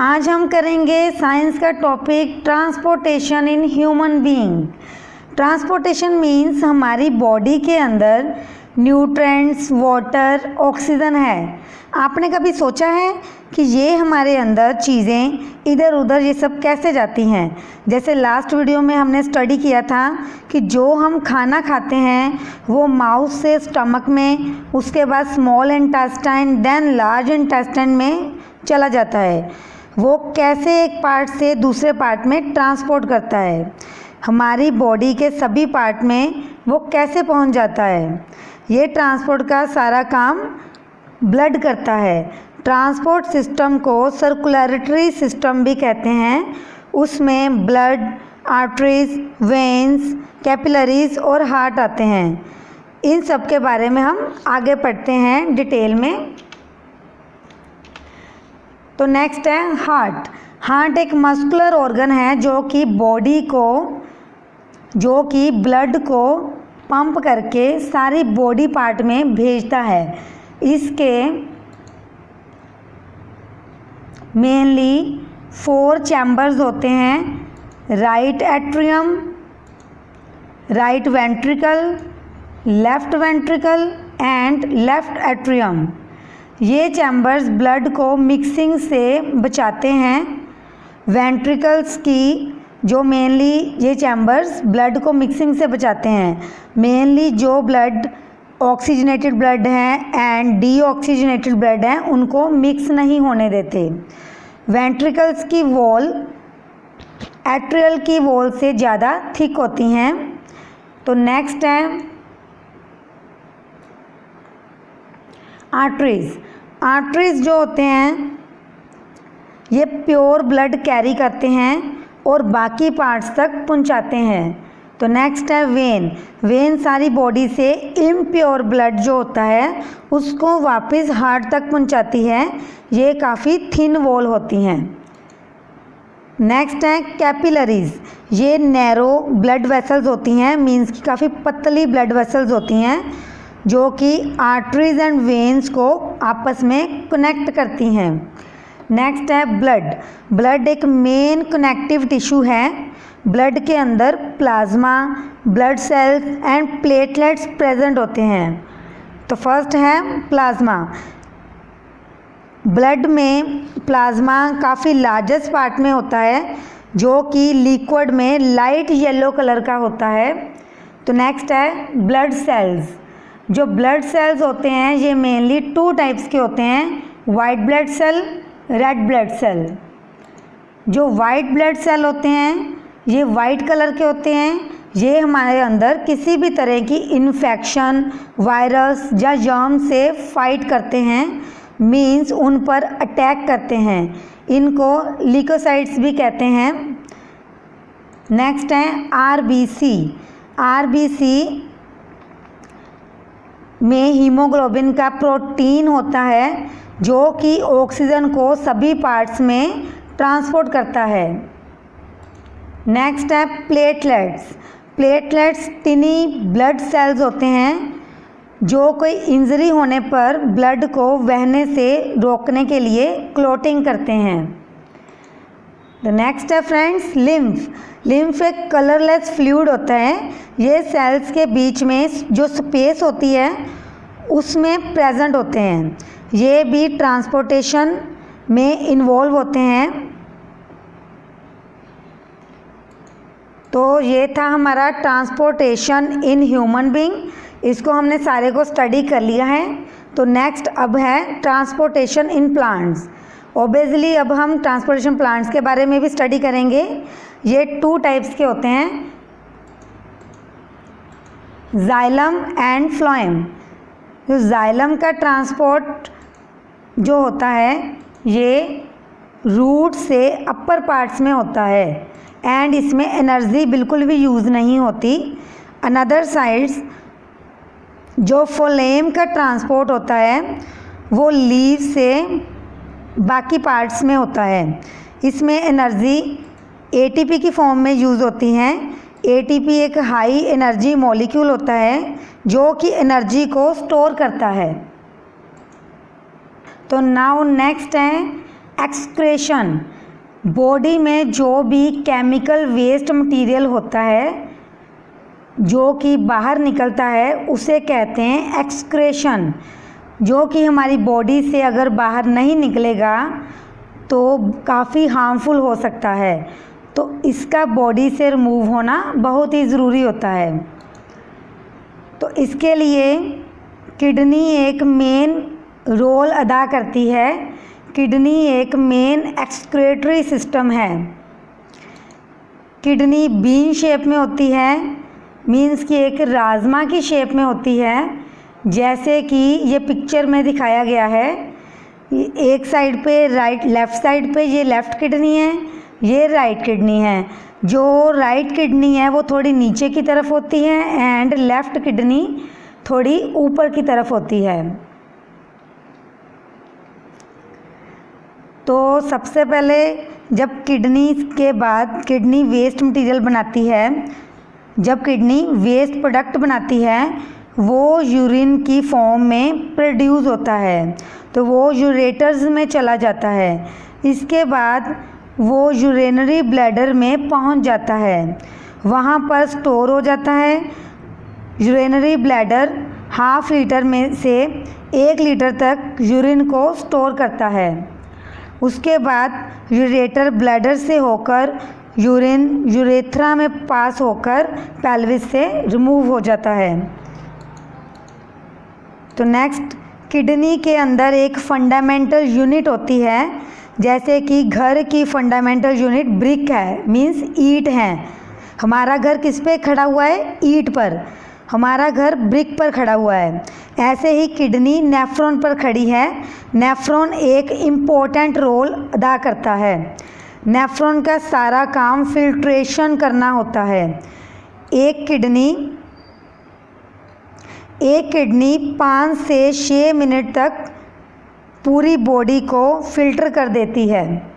आज हम करेंगे साइंस का topic transportation in human being. Transportation means हमारी बॉडी के अंदर न्यूट्रेंट्स, वाटर, ऑक्सीजन है। आपने कभी सोचा है कि ये हमारे अंदर चीज़ें इधर उधर ये सब कैसे जाती हैं? जैसे लास्ट वीडियो में हमने स्टडी किया था कि जो हम खाना खाते हैं वो माउथ से स्टमक में, उसके बाद small intestine, then large intestine में चला जाता है। वो कैसे एक पार्ट से दूसरे पार्ट में ट्रांसपोर्ट करता है, हमारी बॉडी के सभी पार्ट में वो कैसे पहुंच जाता है। ये ट्रांसपोर्ट का सारा काम ब्लड करता है। ट्रांसपोर्ट सिस्टम को सर्कुलेटरी सिस्टम भी कहते हैं। उसमें ब्लड, आर्टरीज, वेन्स, कैपिलरीज और हार्ट आते हैं। इन सब के बारे में हम आगे पढ़ते हैं डिटेल में। तो नेक्स्ट है हार्ट। हार्ट एक मस्कुलर ऑर्गन है जो कि ब्लड को पंप करके सारी बॉडी पार्ट में भेजता है। इसके मेनली 4 चैम्बर्स होते हैं: right atrium, right ventricle, left ventricle and left atrium. ये चैम्बर्स ब्लड को मिक्सिंग से बचाते हैं। वेंट्रिकल्स की जो मेनली ये चैम्बर्स ब्लड को मिक्सिंग से बचाते हैं। मेनली जो ब्लड ऑक्सीजनेटेड ब्लड हैं एंड डीऑक्सीजनेटेड ब्लड हैं उनको मिक्स नहीं होने देते। वेंट्रिकल्स की वॉल एट्रियल की वॉल से ज़्यादा थिक होती हैं। तो नेक्स्ट है आर्टरीज। आर्टरीज जो होते हैं ये प्योर ब्लड कैरी करते हैं और बाकी पार्ट्स तक पहुंचाते हैं। तो नेक्स्ट है वेन। वेन सारी बॉडी से इम्प्योर ब्लड जो होता है उसको वापस हार्ट तक पहुंचाती है। ये काफ़ी थिन वॉल होती हैं। नेक्स्ट है कैपिलरीज। ये नैरो ब्लड वेसल्स होती हैं, मीन्स की काफ़ी पतली ब्लड वेसल्स होती हैं जो कि आर्टरीज एंड वेन्स को आपस में कनेक्ट करती हैं। नेक्स्ट है ब्लड। ब्लड एक मेन कनेक्टिव टिश्यू है। ब्लड के अंदर plasma, blood cells and platelets present होते हैं। तो फर्स्ट है प्लाज्मा। ब्लड में प्लाज्मा काफ़ी लार्जेस्ट पार्ट में होता है जो कि लिक्विड में लाइट येलो कलर का होता है। तो नेक्स्ट है ब्लड सेल्स। जो ब्लड सेल्स होते हैं ये मेनली 2 टाइप्स के होते हैं: white blood cell, red blood cell. जो वाइट ब्लड सेल होते हैं ये वाइट कलर के होते हैं। ये हमारे अंदर किसी भी तरह की इन्फेक्शन, वायरस या जर्म से फाइट करते हैं, मीन्स उन पर अटैक करते हैं। इनको ल्यूकोसाइट्स भी कहते हैं। नेक्स्ट है आरबीसी। आरबीसी में हीमोग्लोबिन का प्रोटीन होता है जो कि ऑक्सीजन को सभी पार्ट्स में ट्रांसपोर्ट करता है। नेक्स्ट है प्लेटलेट्स। प्लेटलेट्स टिनी ब्लड सेल्स होते हैं जो कोई इंजरी होने पर ब्लड को बहने से रोकने के लिए क्लॉटिंग करते हैं। द नेक्स्ट है फ्रेंड्स लिम्फ। लिम्फ एक कलरलेस फ्लूइड होता है। ये सेल्स के बीच में जो स्पेस होती है उसमें प्रेजेंट होते हैं। ये भी ट्रांसपोर्टेशन में इन्वॉल्व होते हैं। तो ये था हमारा ट्रांसपोर्टेशन इन ह्यूमन बीइंग। इसको हमने सारे को स्टडी कर लिया है। तो नेक्स्ट अब है ट्रांसपोर्टेशन इन प्लांट्स। ओबियसली अब हम ट्रांसपोर्टेशन प्लांट्स के बारे में भी स्टडी करेंगे। ये 2 टाइप्स के होते हैं: जाइलम एंड फ्लोएम। जो जाइलम का ट्रांसपोर्ट जो होता है ये रूट से अपर पार्ट्स में होता है एंड इसमें एनर्जी बिल्कुल भी यूज़ नहीं होती। अनदर साइड्स जो फ्लोएम का ट्रांसपोर्ट होता है वो लीव से बाकी पार्ट्स में होता है। इसमें एनर्जी एटीपी की फॉर्म में यूज़ होती हैं। एटीपी एक हाई एनर्जी मॉलिक्यूल होता है जो कि एनर्जी को स्टोर करता है। तो नाउ नेक्स्ट है एक्सक्रेशन, बॉडी में जो भी केमिकल वेस्ट मटेरियल होता है जो कि बाहर निकलता है उसे कहते हैं एक्सक्रेशन, जो कि हमारी बॉडी से अगर बाहर नहीं निकलेगा तो काफ़ी हार्मफुल हो सकता है, तो इसका बॉडी से रिमूव होना बहुत ही ज़रूरी होता है। तो इसके लिए किडनी एक मेन रोल अदा करती है। किडनी एक मेन एक्सक्रेटरी सिस्टम है। किडनी बीन शेप में होती है, मीन्स कि एक राजमा की शेप में होती है, जैसे कि ये पिक्चर में दिखाया गया है। एक साइड पे लेफ़्ट साइड पे ये लेफ़्ट किडनी है, ये राइट किडनी है। जो राइट किडनी है वो थोड़ी नीचे की तरफ होती है एंड लेफ़्ट किडनी थोड़ी ऊपर की तरफ होती है। तो सबसे पहले जब किडनी के बाद किडनी वेस्ट मटेरियल बनाती है, जब किडनी वेस्ट प्रोडक्ट बनाती है वो यूरिन की फॉर्म में प्रोड्यूस होता है, तो वो यूरेटर्स में चला जाता है। इसके बाद वो यूरिनरी ब्लैडर में पहुंच जाता है, वहाँ पर स्टोर हो जाता है। यूरिनरी ब्लैडर हाफ लीटर में से 1 लीटर तक यूरिन को स्टोर करता है। उसके बाद यूरेटर ब्लैडर से होकर यूरिन यूरेथ्रा में पास होकर पेल्विस से रिमूव हो जाता है। तो नेक्स्ट, किडनी के अंदर एक फंडामेंटल यूनिट होती है, जैसे कि घर की फंडामेंटल यूनिट ब्रिक है, मींस ईंट है। हमारा घर किस पे खड़ा हुआ है? ईंट पर। हमारा घर ब्रिक पर खड़ा हुआ है। ऐसे ही किडनी नेफ्रॉन पर खड़ी है। नेफ्रॉन एक इम्पोर्टेंट रोल अदा करता है। नेफ्रॉन का सारा काम फिल्ट्रेशन करना होता है। एक किडनी 5 से 6 मिनट तक पूरी बॉडी को फिल्टर कर देती है।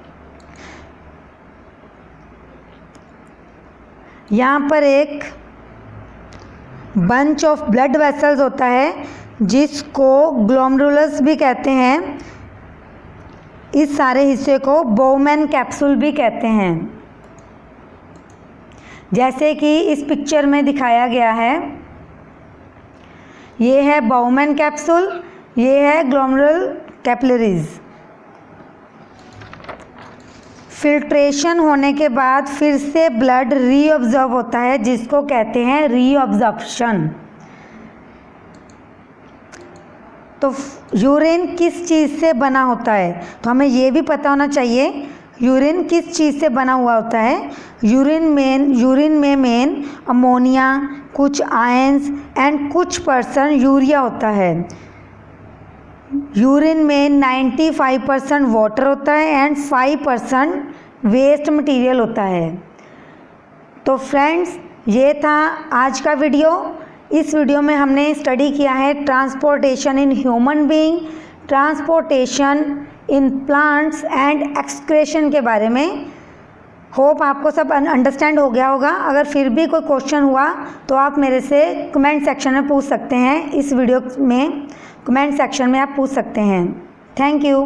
यहाँ पर एक बंच ऑफ ब्लड वेसल्स होता है जिसको ग्लोमेरुलस भी कहते हैं। इस सारे हिस्से को बोवेन कैप्सूल भी कहते हैं, जैसे कि इस पिक्चर में दिखाया गया है। ये है बोवेन कैप्सूल, ये है ग्लोमेरुलर कैपिलरीज। फिल्ट्रेशन होने के बाद फिर से ब्लड रीअब्जॉर्ब होता है, जिसको कहते हैं रीअब्जॉर्प्शन। तो यूरिन किस चीज़ से बना होता है, तो हमें ये भी पता होना चाहिए यूरिन किस चीज़ से बना हुआ होता है। यूरिन में मेन अमोनिया, कुछ आयंस एंड कुछ % यूरिया होता है। यूरिन में 95% वाटर होता है एंड 5% वेस्ट मटेरियल होता है। तो फ्रेंड्स, ये था आज का वीडियो। इस वीडियो में हमने स्टडी किया है transportation in human being, transportation in plants and excretion के बारे में। होप आपको सब अंडरस्टैंड हो गया होगा। अगर फिर भी कोई क्वेश्चन हुआ तो आप मेरे से कमेंट सेक्शन में पूछ सकते हैं। इस वीडियो में कमेंट सेक्शन में आप पूछ सकते हैं। Thank you.